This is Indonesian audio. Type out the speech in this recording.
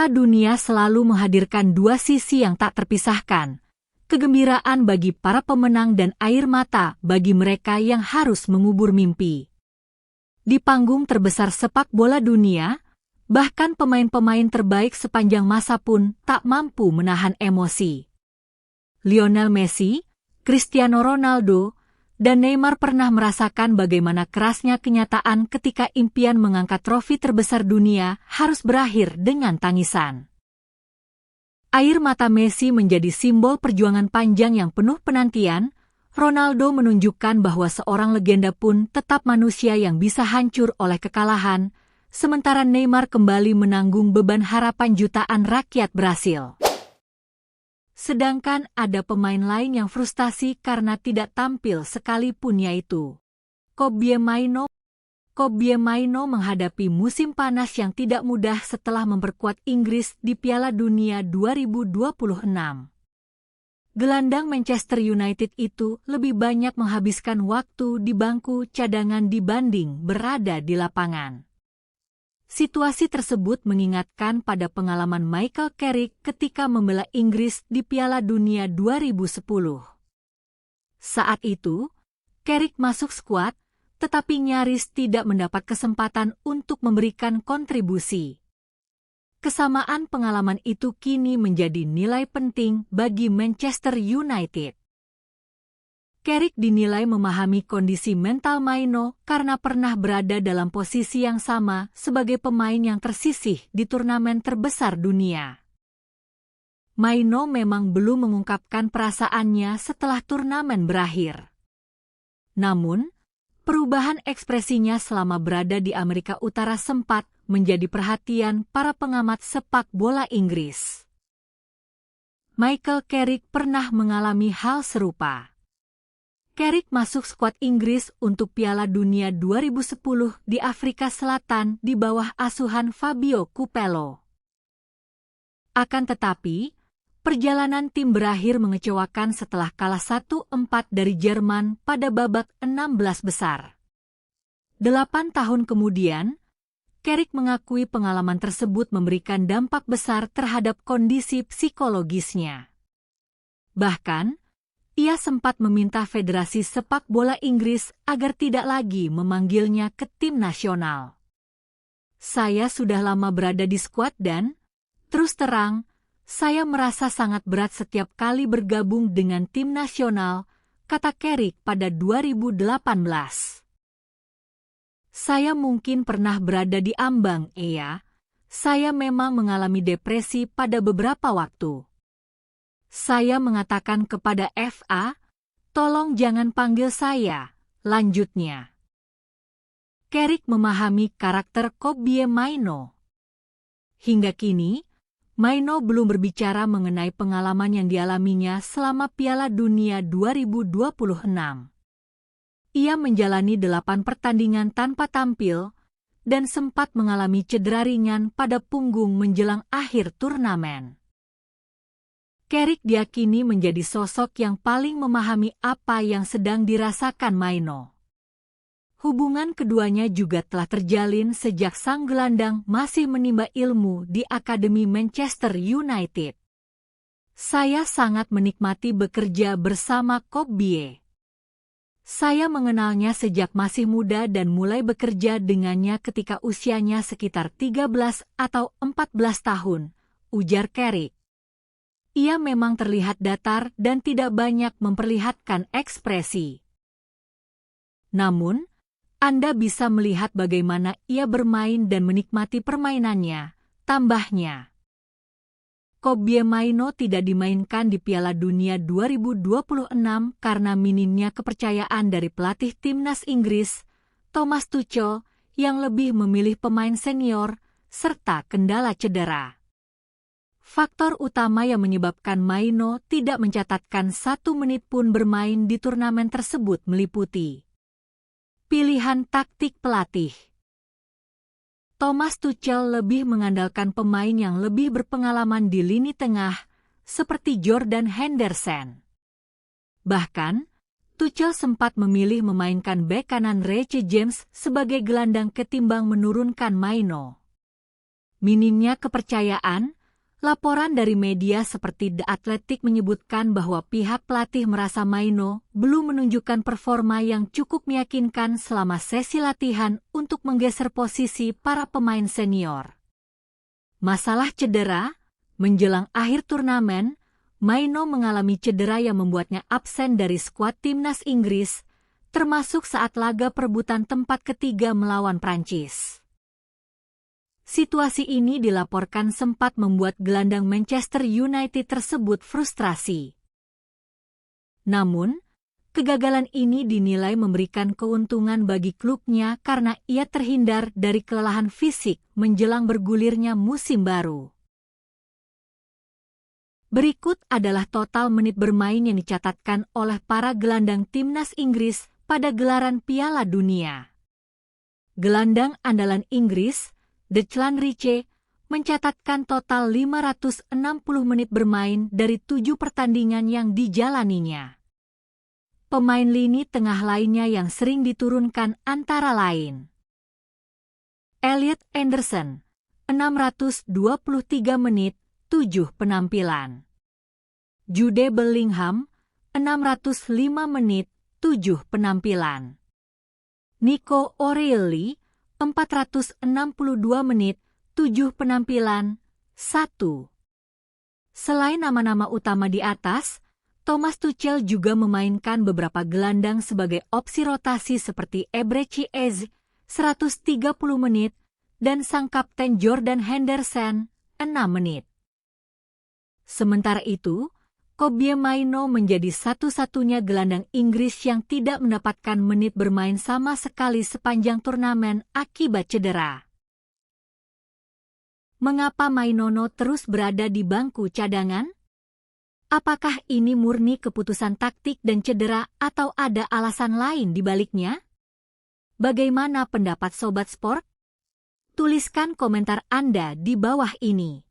Piala Dunia selalu menghadirkan dua sisi yang tak terpisahkan. Kegembiraan bagi para pemenang dan air mata bagi mereka yang harus mengubur mimpi. Di panggung terbesar sepak bola dunia, bahkan pemain-pemain terbaik sepanjang masa pun tak mampu menahan emosi. Lionel Messi, Cristiano Ronaldo, dan Neymar pernah merasakan bagaimana kerasnya kenyataan ketika impian mengangkat trofi terbesar dunia harus berakhir dengan tangisan. Air mata Messi menjadi simbol perjuangan panjang yang penuh penantian. Ronaldo menunjukkan bahwa seorang legenda pun tetap manusia yang bisa hancur oleh kekalahan, sementara Neymar kembali menanggung beban harapan jutaan rakyat Brasil. Sedangkan ada pemain lain yang frustasi karena tidak tampil sekalipun, yaitu Kobbie Mainoo. Kobbie Mainoo menghadapi musim panas yang tidak mudah setelah memperkuat Inggris di Piala Dunia 2026. Gelandang Manchester United itu lebih banyak menghabiskan waktu di bangku cadangan dibanding berada di lapangan. Situasi tersebut mengingatkan pada pengalaman Michael Carrick ketika membela Inggris di Piala Dunia 2010. Saat itu, Carrick masuk skuad, tetapi nyaris tidak mendapat kesempatan untuk memberikan kontribusi. Kesamaan pengalaman itu kini menjadi nilai penting bagi Manchester United. Carrick dinilai memahami kondisi mental Mainoo karena pernah berada dalam posisi yang sama sebagai pemain yang tersisih di turnamen terbesar dunia. Mainoo memang belum mengungkapkan perasaannya setelah turnamen berakhir. Namun, perubahan ekspresinya selama berada di Amerika Utara sempat menjadi perhatian para pengamat sepak bola Inggris. Michael Carrick pernah mengalami hal serupa. Carrick masuk skuad Inggris untuk Piala Dunia 2010 di Afrika Selatan di bawah asuhan Fabio Capello. Akan tetapi, perjalanan tim berakhir mengecewakan setelah kalah 1-4 dari Jerman pada babak 16 besar. 8 tahun kemudian, Carrick mengakui pengalaman tersebut memberikan dampak besar terhadap kondisi psikologisnya. Bahkan, ia sempat meminta Federasi Sepak Bola Inggris agar tidak lagi memanggilnya ke tim nasional. Saya sudah lama berada di skuad dan, terus terang, saya merasa sangat berat setiap kali bergabung dengan tim nasional, kata Carrick pada 2018. Saya mungkin pernah berada di ambang, saya memang mengalami depresi pada beberapa waktu. Saya mengatakan kepada FA, tolong jangan panggil saya, lanjutnya. Carrick memahami karakter Kobbie Mainoo. Hingga kini, Mainoo belum berbicara mengenai pengalaman yang dialaminya selama Piala Dunia 2026. Ia menjalani 8 pertandingan tanpa tampil, dan sempat mengalami cedera ringan pada punggung menjelang akhir turnamen. Carrick diyakini menjadi sosok yang paling memahami apa yang sedang dirasakan Mainoo. Hubungan keduanya juga telah terjalin sejak sang gelandang masih menimba ilmu di Akademi Manchester United. Saya sangat menikmati bekerja bersama Kobbie. Saya mengenalnya sejak masih muda dan mulai bekerja dengannya ketika usianya sekitar 13 atau 14 tahun, ujar Carrick. Ia memang terlihat datar dan tidak banyak memperlihatkan ekspresi. Namun, Anda bisa melihat bagaimana ia bermain dan menikmati permainannya, tambahnya. Kobbie Mainoo tidak dimainkan di Piala Dunia 2026 karena minimnya kepercayaan dari pelatih timnas Inggris, Thomas Tuchel, yang lebih memilih pemain senior, serta kendala cedera. Faktor utama yang menyebabkan Mainoo tidak mencatatkan 1 menit pun bermain di turnamen tersebut meliputi pilihan taktik pelatih. Thomas Tuchel lebih mengandalkan pemain yang lebih berpengalaman di lini tengah, seperti Jordan Henderson. Bahkan, Tuchel sempat memilih memainkan bek kanan Reece James sebagai gelandang ketimbang menurunkan Mainoo. Minimnya kepercayaan, laporan dari media seperti The Athletic menyebutkan bahwa pihak pelatih merasa Maino belum menunjukkan performa yang cukup meyakinkan selama sesi latihan untuk menggeser posisi para pemain senior. Masalah cedera, menjelang akhir turnamen, Maino mengalami cedera yang membuatnya absen dari skuad timnas Inggris, termasuk saat laga perebutan tempat ketiga melawan Prancis. Situasi ini dilaporkan sempat membuat gelandang Manchester United tersebut frustrasi. Namun, kegagalan ini dinilai memberikan keuntungan bagi klubnya karena ia terhindar dari kelelahan fisik menjelang bergulirnya musim baru. Berikut adalah total menit bermain yang dicatatkan oleh para gelandang timnas Inggris pada gelaran Piala Dunia. Gelandang andalan Inggris, Declan Rice, mencatatkan total 560 menit bermain dari 7 pertandingan yang dijalaninya. Pemain lini tengah lainnya yang sering diturunkan antara lain Elliot Anderson, 623 menit, 7 penampilan. Jude Bellingham, 605 menit, 7 penampilan. Nico O'Reilly, 462 menit, 7 penampilan, 1. Selain nama-nama utama di atas, Thomas Tuchel juga memainkan beberapa gelandang sebagai opsi rotasi seperti Eberechi Eze, 130 menit, dan sang kapten Jordan Henderson, 6 menit. Sementara itu, Kobbie Mainoo menjadi satu-satunya gelandang Inggris yang tidak mendapatkan menit bermain sama sekali sepanjang turnamen akibat cedera. Mengapa Mainoo terus berada di bangku cadangan? Apakah ini murni keputusan taktik dan cedera atau ada alasan lain di baliknya? Bagaimana pendapat Sobat Sport? Tuliskan komentar Anda di bawah ini.